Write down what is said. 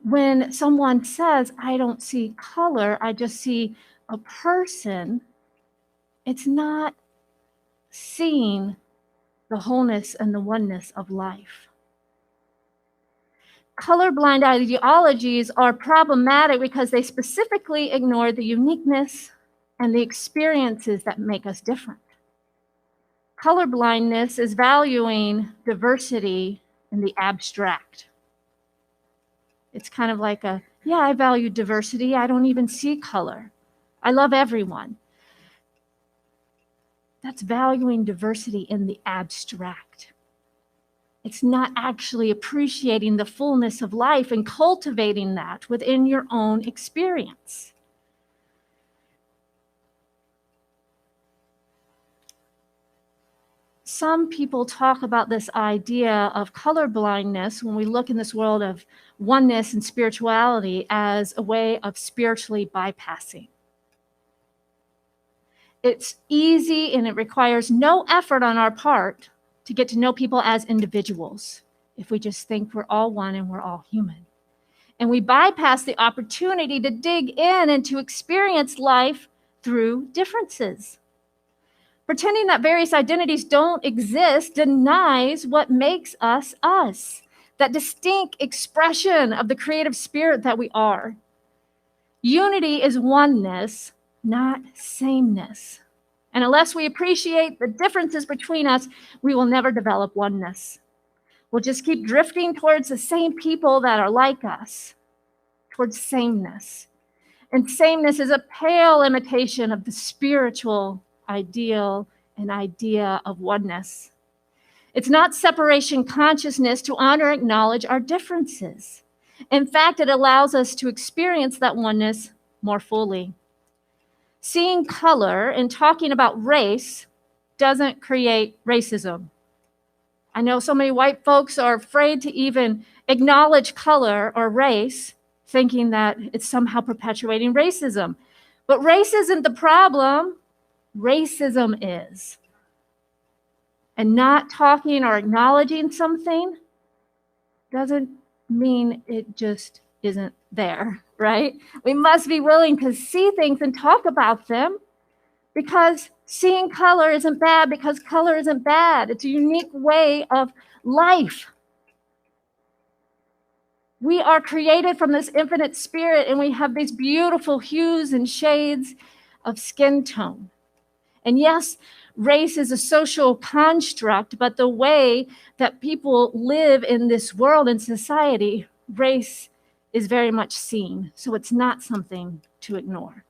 when someone says, I don't see color, I just see a person, it's not seeing the wholeness and the oneness of life. Colorblind ideologies are problematic because they specifically ignore the uniqueness and the experiences that make us different. Colorblindness is valuing diversity in the abstract. It's kind of like I value diversity. I don't even see color. I love everyone. That's valuing diversity in the abstract. It's not actually appreciating the fullness of life and cultivating that within your own experience. Some people talk about this idea of colorblindness when we look in this world of oneness and spirituality as a way of spiritually bypassing. It's easy and it requires no effort on our part to get to know people as individuals if we just think we're all one and we're all human. And we bypass the opportunity to dig in and to experience life through differences. Pretending that various identities don't exist denies what makes us us, that distinct expression of the creative spirit that we are. Unity is oneness, not sameness. And unless we appreciate the differences between us, we will never develop oneness. We'll just keep drifting towards the same people that are like us, towards sameness. And sameness is a pale imitation of the spiritual ideal and idea of oneness. It's not separation consciousness to honor and acknowledge our differences. In fact, it allows us to experience that oneness more fully. Seeing color and talking about race doesn't create racism. I know so many white folks are afraid to even acknowledge color or race, thinking that it's somehow perpetuating racism. But race isn't the problem. Racism is. And not talking or acknowledging something doesn't mean it just isn't there, right? We must be willing to see things and talk about them, because seeing color isn't bad, because color isn't bad. It's a unique way of life. We are created from this infinite spirit, and we have these beautiful hues and shades of skin tone. And yes, race is a social construct, but the way that people live in this world and society, race is very much seen. So it's not something to ignore.